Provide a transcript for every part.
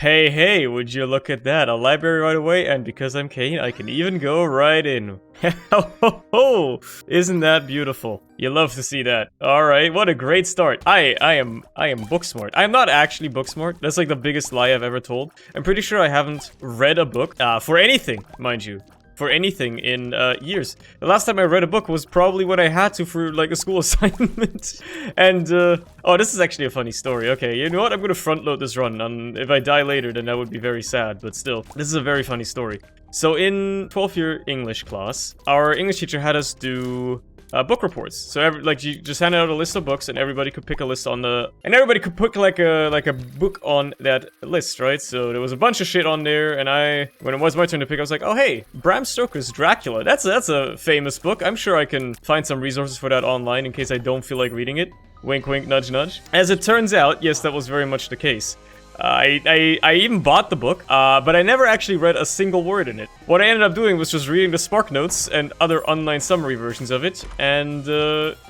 Hey, hey, would you look at that? A library right away, and because I'm Cain, I can even go right in. Ho ho! Isn't that beautiful? You love to see that. Alright, what a great start. I am book smart. I'm not actually book smart. That's like the biggest lie I've ever told. I'm pretty sure I haven't read a book, for anything, mind you. For anything in years. The last time I read a book was probably when I had to for like a school assignment. And oh, this is actually a funny story. Okay, you know what? I'm gonna front load this run. If I die later, then that would be very sad. But still, this is a very funny story. So in 12th year English class, our English teacher had us do book reports. So you just handed out a list of books, and everybody could pick a list on the, and everybody could put like a book on that list, right? So there was a bunch of shit on there, and when it was my turn to pick, I was like, oh hey, Bram Stoker's Dracula. That's a famous book. I'm sure I can find some resources for that online in case I don't feel like reading it. Wink, wink, nudge, nudge. As it turns out, yes, that was very much the case. I even bought the book, but I never actually read a single word in it. What I ended up doing was just reading the Spark Notes and other online summary versions of it, and,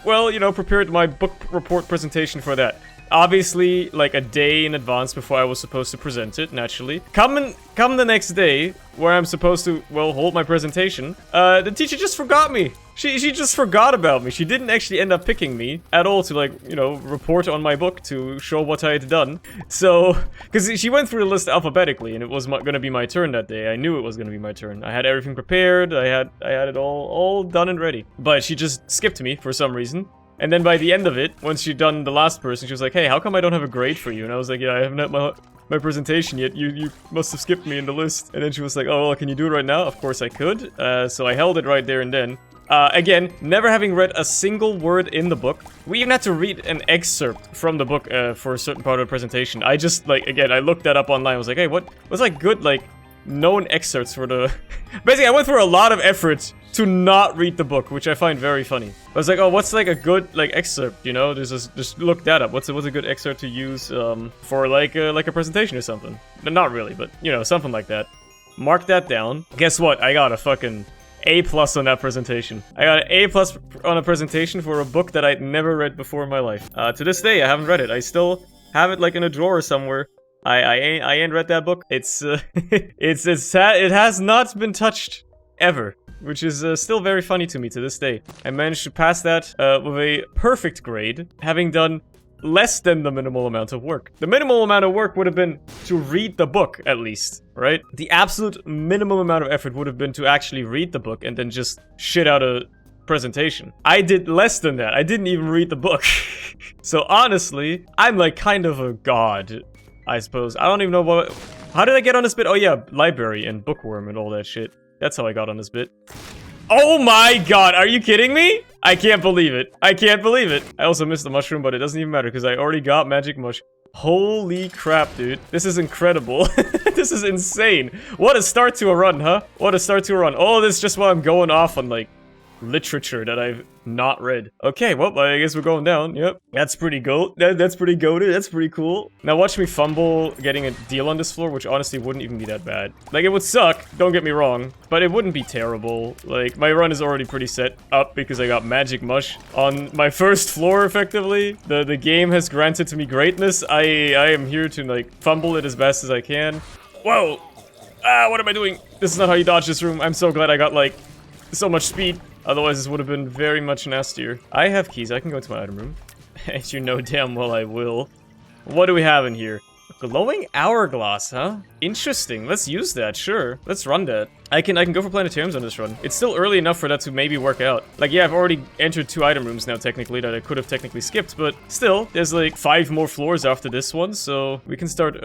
well, you know, prepared my book report presentation for that. Obviously, like a day in advance before I was supposed to present it, naturally. Come the next day, where I'm supposed to, well, hold my presentation, the teacher just forgot me. She just forgot about me. She didn't actually end up picking me at all to, like, you know, report on my book to show what I had done. So, because she went through the list alphabetically, and it was gonna be my turn that day. I knew it was gonna be my turn. I had everything prepared. I had it all done and ready. But she just skipped me for some reason. And then by the end of it, once she'd done the last person, she was like, hey, how come I don't have a grade for you? And I was like, yeah, I haven't had my presentation yet. You must have skipped me in the list. And then she was like, oh, well, can you do it right now? Of course I could. So I held it right there and then. Again, never having read a single word in the book. We even had to read an excerpt from the book for a certain part of the presentation. I just, like, again, I looked that up online. I was like, hey, what's like good, like, known excerpts for the... Basically, I went through a lot of effort to not read the book, which I find very funny. I was like, oh, what's like a good, like, excerpt, you know? Just look that up. What's a good excerpt to use, for, like a presentation or something? Not really, but, you know, something like that. Mark that down. Guess what? I got a fucking A+ on that presentation. I got an A+ on a presentation for a book that I'd never read before in my life. To this day, I haven't read it. I still have it, like, in a drawer somewhere. I ain't read that book. It's it has not been touched ever, which is still very funny to me to this day. I managed to pass that with a perfect grade, having done less than the minimal amount of work. The minimal amount of work would have been to read the book, at least, right? The absolute minimum amount of effort would have been to actually read the book and then just shit out a presentation. I did less than that. I didn't even read the book. So honestly, I'm like kind of a god, I suppose. I don't even know what... How did I get on this bit? Oh yeah, library and bookworm and all that shit. That's how I got on this bit. Oh my god, are you kidding me? I can't believe it. I can't believe it. I also missed the mushroom, but it doesn't even matter because I already got magic mush. Holy crap, dude. This is incredible. This is insane. What a start to a run, huh? What a start to a run. Oh, this is just why I'm going off on, like, literature that I've not read. Okay, well, I guess we're going down. Yep. That's pretty that's pretty goated. That's pretty cool. Now watch me fumble getting a deal on this floor, which honestly wouldn't even be that bad. Like, it would suck, don't get me wrong, but it wouldn't be terrible. Like, my run is already pretty set up because I got magic mush on my first floor, effectively. The game has granted to me greatness. I am here to, like, fumble it as best as I can. Whoa! Ah, what am I doing? This is not how you dodge this room. I'm so glad I got, like, so much speed. Otherwise, this would have been very much nastier. I have keys. I can go into my item room. As you know damn well I will. What do we have in here? Glowing Hourglass, huh? Interesting. Let's use that, sure. Let's run that. I can go for Planetariums on this run. It's still early enough for that to maybe work out. Like, yeah, I've already entered 2 item rooms now, technically, that I could have technically skipped, but still, there's like 5 more floors after this one, so we can start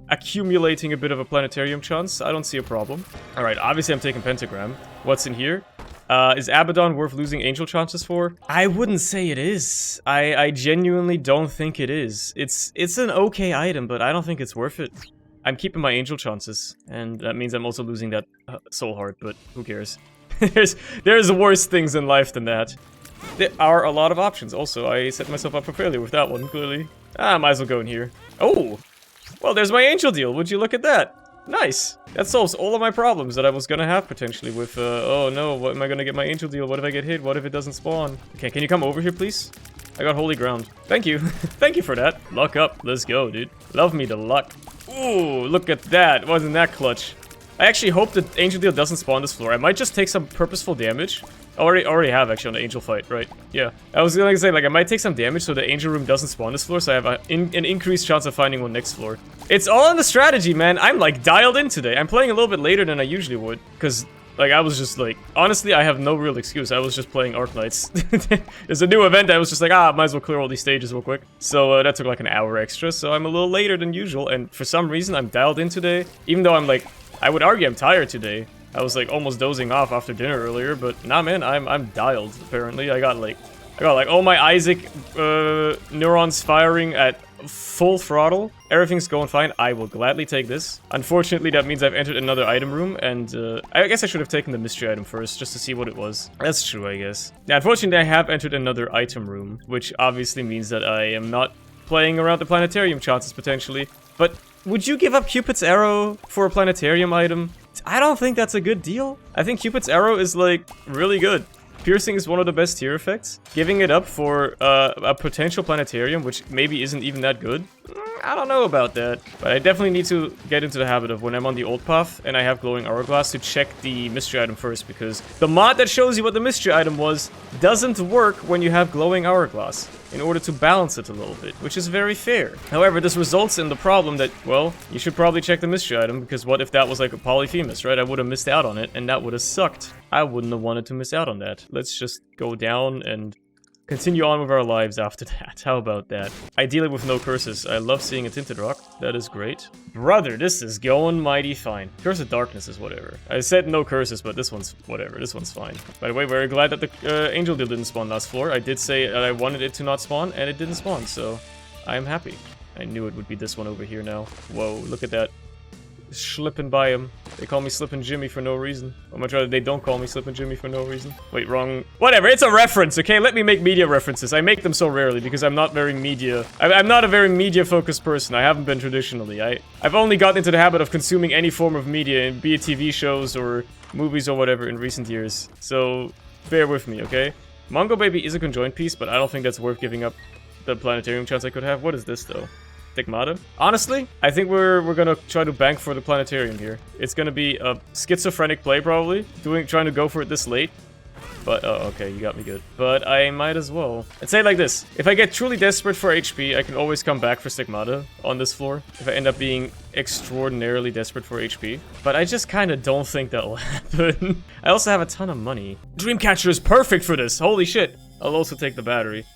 accumulating a bit of a Planetarium chance. I don't see a problem. Alright, obviously I'm taking Pentagram. What's in here? Is Abaddon worth losing angel chances for? I wouldn't say it is. I genuinely don't think it is. It's an okay item, but I don't think it's worth it. I'm keeping my angel chances, and that means I'm also losing that soul heart, but who cares? There's worse things in life than that. There are a lot of options. Also, I set myself up for failure with that one, clearly. I might as well go in here. Oh! Well, there's my angel deal. Would you look at that? Nice! That solves all of my problems that I was gonna have potentially with, oh no, what am I gonna get my angel deal? What if I get hit? What if it doesn't spawn? Okay, can you come over here, please? I got holy ground. Thank you. Thank you for that. Luck up. Let's go, dude. Love me the luck. Ooh, look at that. Wasn't that clutch? I actually hope that Angel Deal doesn't spawn this floor. I might just take some purposeful damage. Already have actually on the Angel fight, right? Yeah. I was gonna say, like, I might take some damage so the Angel room doesn't spawn this floor, so I have an increased chance of finding one next floor. It's all in the strategy, man. I'm, like, dialed in today. I'm playing a little bit later than I usually would, because, like, I was just, like... Honestly, I have no real excuse. I was just playing Arknights. There's a new event, I was just like, might as well clear all these stages real quick. So, that took, like, an hour extra, so I'm a little later than usual, and for some reason, I'm dialed in today, even though I'm, like... I would argue I'm tired today. I was like almost dozing off after dinner earlier, but nah, man, I'm dialed. Apparently, I got like all my Isaac neurons firing at full throttle. Everything's going fine. I will gladly take this. Unfortunately, that means I've entered another item room, and I guess I should have taken the mystery item first just to see what it was. That's true, I guess. Yeah, unfortunately, I have entered another item room, which obviously means that I am not playing around the planetarium chances potentially, but. Would you give up Cupid's arrow for a planetarium item? I don't think that's a good deal. I think Cupid's arrow is, like, really good. Piercing is one of the best tier effects. Giving it up for a potential planetarium, which maybe isn't even that good. I don't know about that. But I definitely need to get into the habit of when I'm on the old path and I have Glowing Hourglass to check the mystery item first, because the mod that shows you what the mystery item was doesn't work when you have Glowing Hourglass, in order to balance it a little bit, which is very fair. However, this results in the problem that, well, you should probably check the mystery item, because what if that was like a Polyphemus, right? I would have missed out on it, and that would have sucked. I wouldn't have wanted to miss out on that. Let's just go down and continue on with our lives after that. How about that? Ideally with no curses. I love seeing a Tinted Rock. That is great. Brother, this is going mighty fine. Curse of Darkness is whatever. I said no curses, but this one's whatever. This one's fine. By the way, very glad that the Angel Deal didn't spawn last floor. I did say that I wanted it to not spawn, and it didn't spawn, so I am happy. I knew it would be this one over here now. Whoa, look at that. Slipping by him. They call me Slippin' Jimmy for no reason. Or much rather, they don't call me Slippin' Jimmy for no reason. Wait, wrong. Whatever, it's a reference, okay? Let me make media references. I make them so rarely because I'm not very media... I'm not a very media-focused person. I haven't been traditionally. I've only gotten into the habit of consuming any form of media, be it TV shows or movies or whatever in recent years. So, bear with me, okay? Mongo Baby is a conjoined piece, but I don't think that's worth giving up the planetarium chance I could have. What is this, though? Stigmata. Honestly, I think we're gonna try to bank for the planetarium here. It's gonna be a schizophrenic play, probably. Trying to go for it this late. But, oh, okay, you got me good. But I might as well. I'd say it like this. If I get truly desperate for HP, I can always come back for Stigmata on this floor. If I end up being extraordinarily desperate for HP. But I just kind of don't think that'll happen. I also have a ton of money. Dreamcatcher is perfect for this. Holy shit. I'll also take the battery.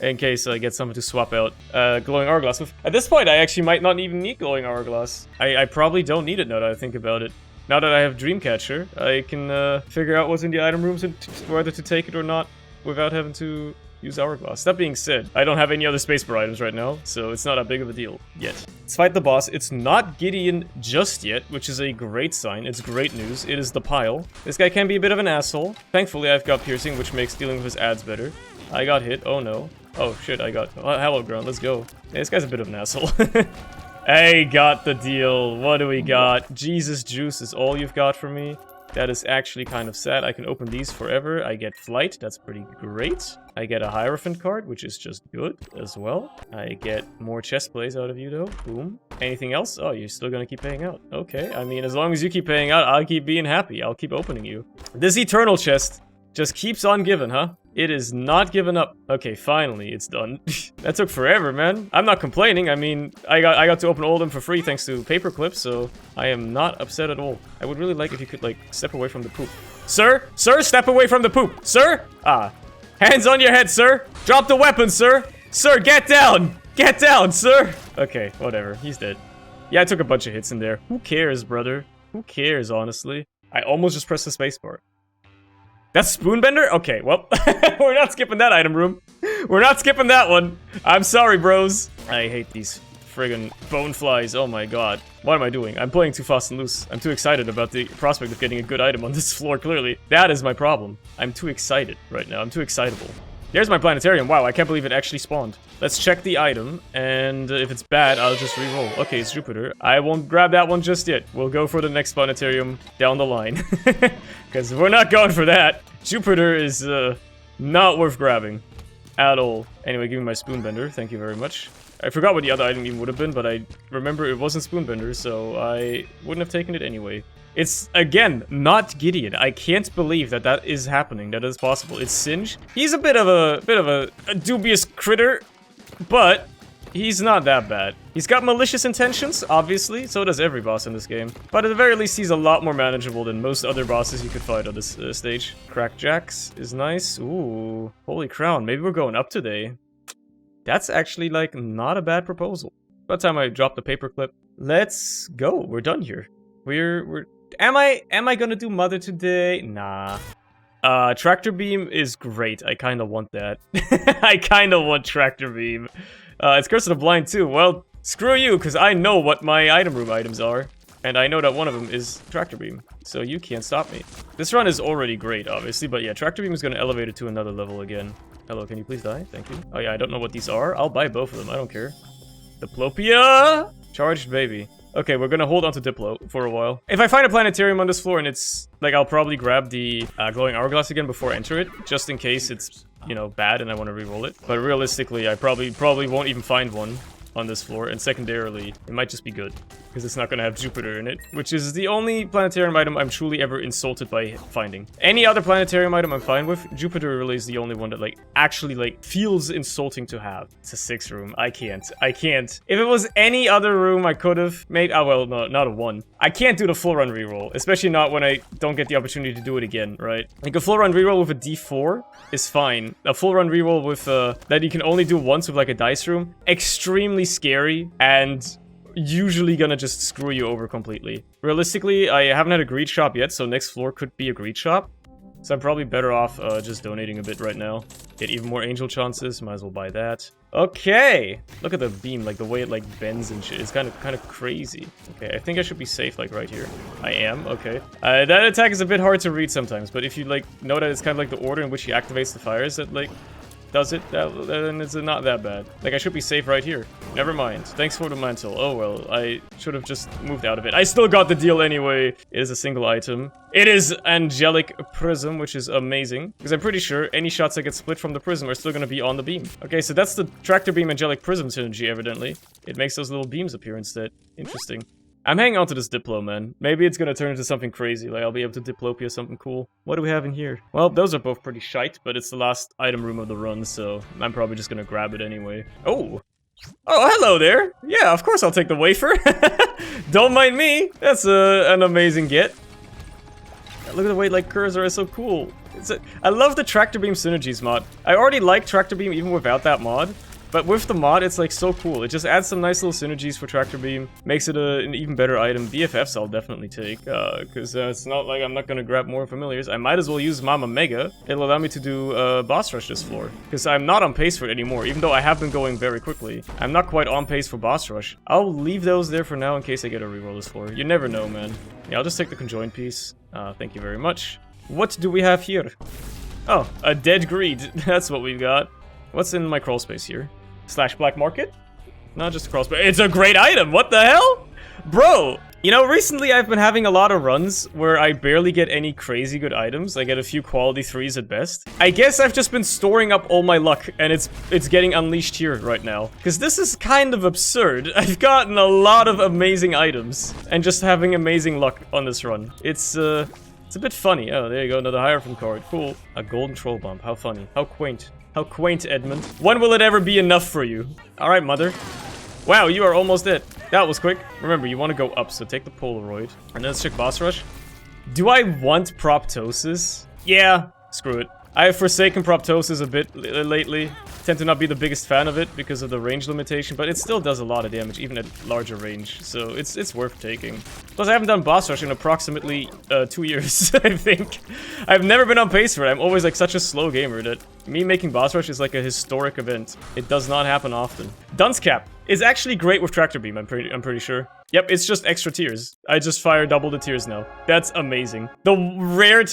In case I get something to swap out Glowing Hourglass with. At this point, I actually might not even need Glowing Hourglass. I probably don't need it now that I think about it. Now that I have Dreamcatcher, I can figure out what's in the item rooms and whether to take it or not without having to use Hourglass. That being said, I don't have any other spacebar items right now, so it's not that big of a deal yet. Let's fight the boss. It's not Gideon just yet, which is a great sign. It's great news. It is the pile. This guy can be a bit of an asshole. Thankfully, I've got Piercing, which makes dealing with his ads better. I got hit. Oh no. Oh shit, I got Hallowed Ground. Let's go. Hey, this guy's a bit of an asshole. Hey, got the deal. What do we got? Jesus Juice is all you've got for me. That is actually kind of sad. I can open these forever. I get Flight. That's pretty great. I get a Hierophant card, which is just good as well. I get more chest plays out of you, though. Boom. Anything else? Oh, you're still gonna keep paying out. Okay, I mean, as long as you keep paying out, I'll keep being happy. I'll keep opening you. This Eternal chest just keeps on giving, huh? It is not giving up. Okay, finally, it's done. That took forever, man. I'm not complaining. I mean, I got to open all of them for free thanks to paperclips, so I am not upset at all. I would really like if you could, like, step away from the poop. Sir? Sir, step away from the poop. Sir? Ah. Hands on your head, sir. Drop the weapon, sir. Sir, get down. Get down, sir. Okay, whatever. He's dead. Yeah, I took a bunch of hits in there. Who cares, brother? Who cares, honestly? I almost just pressed the spacebar. That's Spoonbender? Okay, well, we're not skipping that item room. We're not skipping that one. I'm sorry, bros. I hate these friggin' bone flies. Oh my god. What am I doing? I'm playing too fast and loose. I'm too excited about the prospect of getting a good item on this floor, clearly. That is my problem. I'm too excited right now. I'm too excitable. There's my planetarium. Wow, I can't believe it actually spawned. Let's check the item, and if it's bad, I'll just re-roll. Okay, it's Jupiter. I won't grab that one just yet. We'll go for the next planetarium down the line. Because we're not going for that. Jupiter is, not worth grabbing. at all. Anyway, give me my Spoonbender. Thank you very much. I forgot what the other item even would have been, but I remember it wasn't Spoonbender, so I wouldn't have taken it anyway. It's, again, not Gideon. I can't believe that that is happening, that is possible. It's Singe. He's a bit of a dubious critter, but he's not that bad. He's got malicious intentions, obviously, so does every boss in this game. But at the very least, he's a lot more manageable than most other bosses you could fight on this stage. Crack Jacks is nice. Ooh, Holy Crown. Maybe we're going up today. That's actually, like, not a bad proposal. By the time I drop the paperclip. Let's go. We're done here. Am I gonna do Mother today? Nah. Tractor Beam is great. I kinda want that. I kinda want Tractor Beam. It's Curse of the Blind too. Well, screw you, because I know what my item room items are. And I know that one of them is Tractor Beam. So you can't stop me. This run is already great, obviously, but yeah, Tractor Beam is gonna elevate it to another level again. Hello, can you please die? Thank you. Oh yeah, I don't know what these are. I'll buy both of them, I don't care. Diplopia! Charged baby. Okay, we're gonna hold on to Diplo for a while. If I find a Planetarium on this floor and it's... like, I'll probably grab the Glowing Hourglass again before I enter it, just in case it's, you know, bad and I want to re-roll it. But realistically, I probably won't even find one on this floor, and secondarily, it might just be good, because it's not gonna have Jupiter in it, which is the only Planetarium item I'm truly ever insulted by finding. Any other Planetarium item I'm fine with. Jupiter really is the only one that, like, actually, like, feels insulting to have. It's a 6 room. I can't. If it was any other room, I could have made... oh, well, no, not a 1. I can't do the full run reroll, especially not when I don't get the opportunity to do it again, right? Like, a full run reroll with a D4 is fine. A full run reroll with, that you can only do once with, like, a dice room, extremely scary, and usually gonna just screw you over completely. Realistically, I haven't had a greed shop yet, so next floor could be a greed shop. So I'm probably better off just donating a bit right now. Get even more angel chances, might as well buy that. Okay! Look at the beam, like the way it like bends and shit. It's kind of crazy. Okay, I think I should be safe like right here. I am, okay. That attack is a bit hard to read sometimes, but if you like know that it's kind of like the order in which he activates the fires that like does it, then it's not that bad. Like, I should be safe right here. Never mind. Thanks for the mantle. Oh well, I should have just moved out of it. I still got the deal anyway. It is a single item. It is Angelic Prism, which is amazing. Because I'm pretty sure any shots that get split from the prism are still going to be on the beam. Okay, so that's the Tractor Beam Angelic Prism synergy, evidently. It makes those little beams appear instead. Interesting. I'm hanging on to this Diplo, man. Maybe it's gonna turn into something crazy, like I'll be able to Diplopia something cool. What do we have in here? Well, those are both pretty shite, but it's the last item room of the run, so I'm probably just gonna grab it anyway. Oh! Oh, hello there! Yeah, of course I'll take the Wafer! Don't mind me! That's an amazing get. Look at the way, like, curves are so cool. I love the Tractor Beam Synergies mod. I already like Tractor Beam even without that mod. But with the mod, it's like so cool. It just adds some nice little synergies for Tractor Beam. Makes it an even better item. BFFs I'll definitely take. Because it's not like I'm not going to grab more familiars. I might as well use Mama Mega. It'll allow me to do boss rush this floor. Because I'm not on pace for it anymore. Even though I have been going very quickly. I'm not quite on pace for boss rush. I'll leave those there for now in case I get a reroll this floor. You never know, man. Yeah, I'll just take the Conjoined piece. Thank you very much. What do we have here? Oh, a Dead Greed. That's what we've got. What's in my crawl space here? / black market? Not just a crawl space. It's a great item! What the hell? Bro! You know, recently I've been having a lot of runs where I barely get any crazy good items. I get a few quality 3s at best. I guess I've just been storing up all my luck, and it's getting unleashed here right now. Because this is kind of absurd. I've gotten a lot of amazing items, and just having amazing luck on this run. It's a bit funny. Oh, there you go, another Hierophant card. Cool. A golden troll bump. How funny. How quaint. How quaint, Edmund. When will it ever be enough for you? Alright, mother. Wow, you are almost dead. That was quick. Remember, you want to go up, so take the Polaroid. And then let's check boss rush. Do I want Proptosis? Yeah, screw it. I have forsaken Proptosis a bit lately. Tend to not be the biggest fan of it because of the range limitation, but it still does a lot of damage, even at larger range, so it's worth taking. Plus, I haven't done boss rush in approximately 2 years, I think. I've never been on pace for it. I'm always like such a slow gamer that me making boss rush is like a historic event. It does not happen often. Dunce Cap is actually great with Tractor Beam, I'm pretty sure. Yep, it's just extra tears. I just fire double the tears now. That's amazing. The rare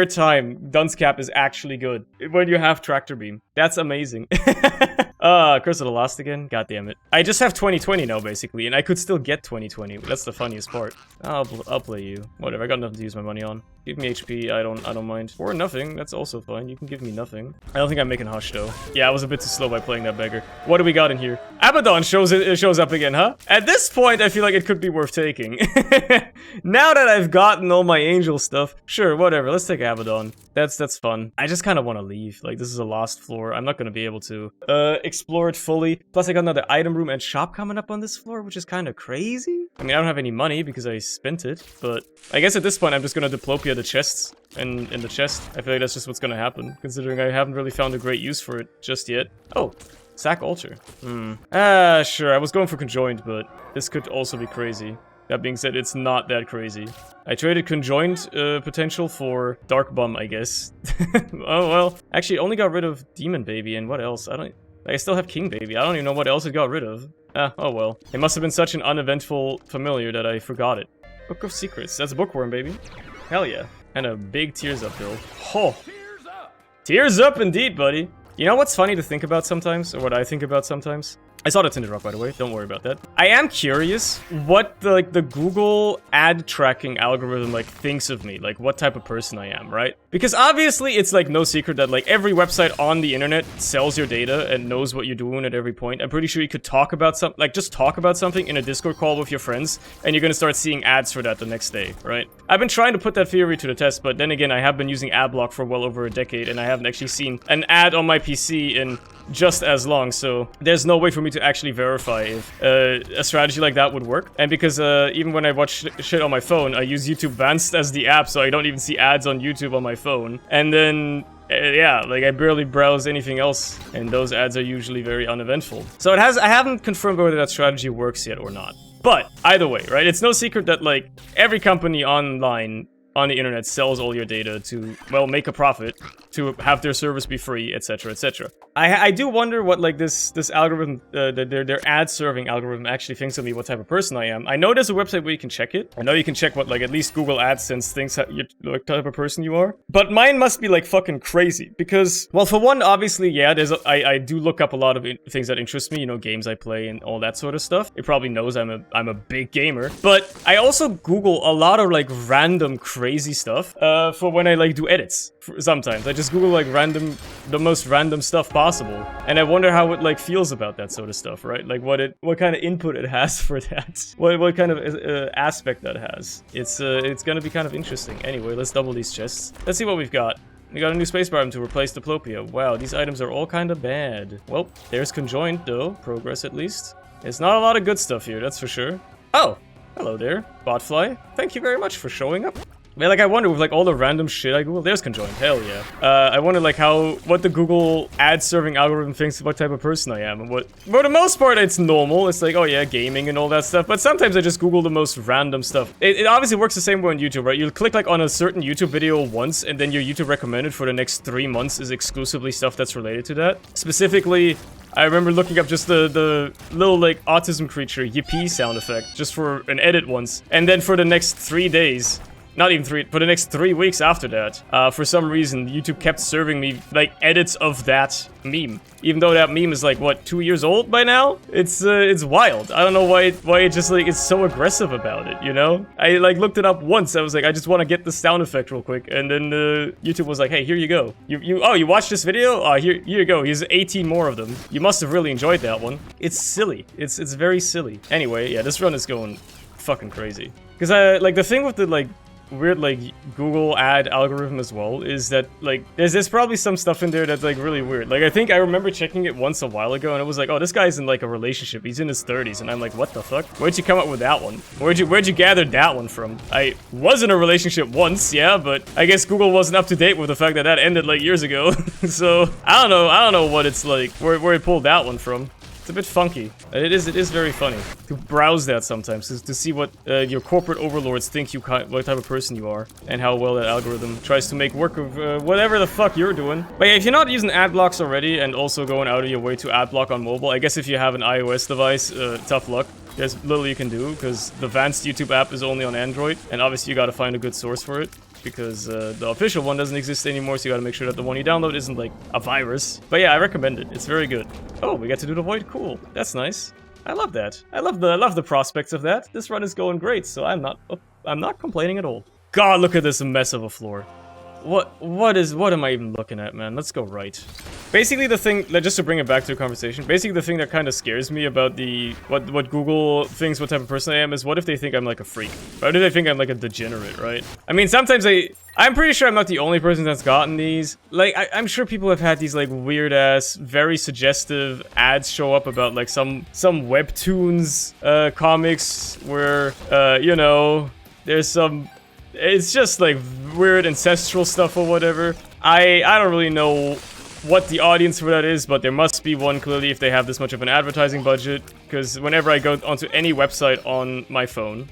time Dunce Cap is actually good. When you have Tractor Beam. That's amazing. Curse of the Lost again? God damn it. I just have 2020 now, basically, and I could still get 2020. That's the funniest part. I'll play you. Whatever, I got nothing to use my money on. Give me HP, I don't mind. Or nothing, that's also fine. You can give me nothing. I don't think I'm making Hush, though. Yeah, I was a bit too slow by playing that beggar. What do we got in here? Abaddon shows up again, huh? At this point, I feel like it could be worth taking. Now that I've gotten all my angel stuff, sure, whatever, let's take Abaddon. That's fun. I just kind of want to leave. Like, this is a lost floor. I'm not going to be able to explore it fully. Plus, I got another item room and shop coming up on this floor, which is kind of crazy. I mean, I don't have any money because I spent it, but I guess at this point, I'm just going to diplopia the chests. And in the chest, I feel like that's just what's going to happen, considering I haven't really found a great use for it just yet. Oh, sack altar. Sure, I was going for Conjoined, but this could also be crazy. That being said, it's not that crazy. I traded Conjoined potential for Dark Bum, I guess. Oh, well. Actually, only got rid of Demon Baby, and what else? I still have King Baby. I don't even know what else it got rid of. Oh well. It must have been such an uneventful familiar that I forgot it. Book of Secrets. That's Bookworm, baby. Hell yeah. And a big Tears Up bill. Oh. Tears Up! Tears Up indeed, buddy. You know what's funny to think about sometimes? Or what I think about sometimes? I saw the Tinder Rock, by the way. Don't worry about that. I am curious what the Google ad tracking algorithm, like, thinks of me. Like, what type of person I am, right? Because obviously, it's, like, no secret that, like, every website on the internet sells your data and knows what you're doing at every point. I'm pretty sure you could talk about something, like, just talk about something in a Discord call with your friends, and you're gonna start seeing ads for that the next day, right? I've been trying to put that theory to the test, but then again, I have been using adblock for well over a decade, and I haven't actually seen an ad on my PC in just as long, so there's no way for me to actually verify if a strategy like that would work. And because even when I watch shit on my phone, I use YouTube Advanced as the app, so I don't even see ads on YouTube on my phone. And then yeah, like I barely browse anything else, and those ads are usually very uneventful. So I haven't confirmed whether that strategy works yet or not. But either way, right? It's no secret that like every company online on the internet sells all your data to, well, make a profit, to have their service be free, etc., etc. I do wonder what, like, this algorithm, their ad-serving algorithm actually thinks of me, what type of person I am. I know there's a website where you can check it. I know you can check what, like, at least Google AdSense thinks what type of person you are. But mine must be, like, fucking crazy. Because, well, for one, obviously, yeah, I do look up a lot of things that interest me, you know, games I play and all that sort of stuff. It probably knows I'm a big gamer. But I also Google a lot of, like, random crazy stuff for when I, like, do edits. Sometimes I just Google like the most random stuff possible, and I wonder how it like feels about that sort of stuff, right? Like what kind of input it has for that, what kind of aspect that has. It's gonna be kind of interesting. Anyway, let's double these chests. Let's see what we've got. We got a new spacebar item to replace diplopia. Wow, these items are all kind of bad. Well, there's Conjoined though, progress at least. It's not a lot of good stuff here, that's for sure. Oh, hello there, Botfly. Thank you very much for showing up. Man, like, I wonder with, like, all the random shit I Google. There's Conjoined, hell yeah. I wonder, like, what the Google ad-serving algorithm thinks of what type of person I am. And what, for the most part, it's normal. It's like, oh yeah, gaming and all that stuff. But sometimes I just Google the most random stuff. It obviously works the same way on YouTube, right? You'll click, like, on a certain YouTube video once, and then your YouTube recommended for the next 3 months is exclusively stuff that's related to that. Specifically, I remember looking up just the little, like, autism creature, yippee sound effect, just for an edit once. And then for the next 3 days... Not even 3, for the next 3 weeks after that, for some reason, YouTube kept serving me, like, edits of that meme. Even though that meme is, like, what, 2 years old by now? It's wild. I don't know why it just, like, is so aggressive about it, you know? I, like, looked it up once. I was like, I just want to get the sound effect real quick. And then, YouTube was like, hey, here you go. You watched this video? Oh, here you go. Here's 18 more of them. You must have really enjoyed that one. It's silly. It's very silly. Anyway, yeah, this run is going fucking crazy. Because like, the thing with the, like, weird like Google ad algorithm as well is that like there's probably some stuff in there that's like really weird. Like I think I remember checking it once a while ago and it was like, oh, this guy's in like a relationship, he's in his 30s, and I'm like, what the fuck? Where'd you come up with that one? Where'd you gather that one from? I was in a relationship once, yeah, but I guess Google wasn't up to date with the fact that ended like years ago. So I don't know what it's like, where it pulled that one from. It's a bit funky. It is very funny to browse that sometimes, to see what your corporate overlords think what type of person you are, and how well that algorithm tries to make work of whatever the fuck you're doing. But yeah, if you're not using ad blocks already, and also going out of your way to ad block on mobile, I guess if you have an iOS device, tough luck. There's little you can do, because the Advanced YouTube app is only on Android, and obviously you gotta find a good source for it. Because the official one doesn't exist anymore, so you gotta make sure that the one you download isn't like a virus. But yeah, I recommend it. It's very good. Oh, we get to do the void. Cool. That's nice. I love that. I love the prospects of that. This run is going great, so I'm not complaining at all. God, look at this mess of a floor. What am I even looking at, man? Let's go right. Basically the thing, just to bring it back to the conversation, basically the thing that kind of scares me about what Google thinks what type of person I am is what if they think I'm like a freak? What if they think I'm like a degenerate, right? I mean, sometimes I'm pretty sure I'm not the only person that's gotten these. Like, I'm sure people have had these like weird ass, very suggestive ads show up about like some webtoons comics where, you know, there's some... It's just like weird ancestral stuff or whatever. I don't really know what the audience for that is, but there must be one clearly if they have this much of an advertising budget. Because whenever I go onto any website on my phone,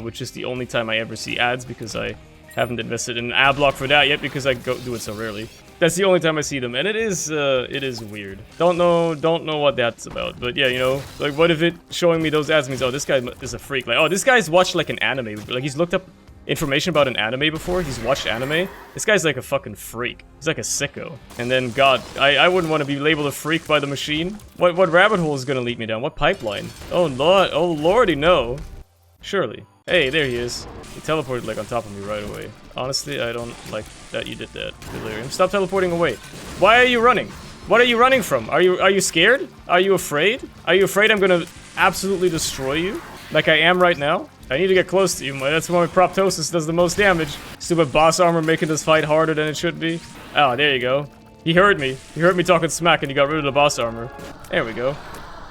which is the only time I ever see ads because I haven't invested in an ad block for that yet because I do it so rarely. That's the only time I see them, and it is weird. Don't know what that's about, but yeah, you know, like what if it showing me those ads means, oh, this guy is a freak. Like, oh, this guy's watched like an anime, like he's looked up information about an anime before, he's watched anime. This guy's like a fucking freak. He's like a sicko. And then, God, I wouldn't want to be labeled a freak by the machine. What rabbit hole is gonna lead me down? What pipeline? Oh lord, oh lordy, no. Surely. Hey, there he is. He teleported like on top of me right away. Honestly, I don't like that you did that, Delirium. Stop teleporting away. Why are you running? What are you running from? Are you scared? Are you afraid? Are you afraid I'm gonna absolutely destroy you? Like I am right now? I need to get close to you. That's why my Proptosis does the most damage. Stupid boss armor making this fight harder than it should be. Oh, there you go. He heard me. He heard me talking smack and he got rid of the boss armor. There we go.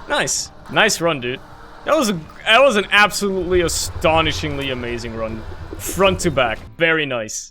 Nice. Nice run, dude. That was an absolutely astonishingly amazing run. Front to back. Very nice.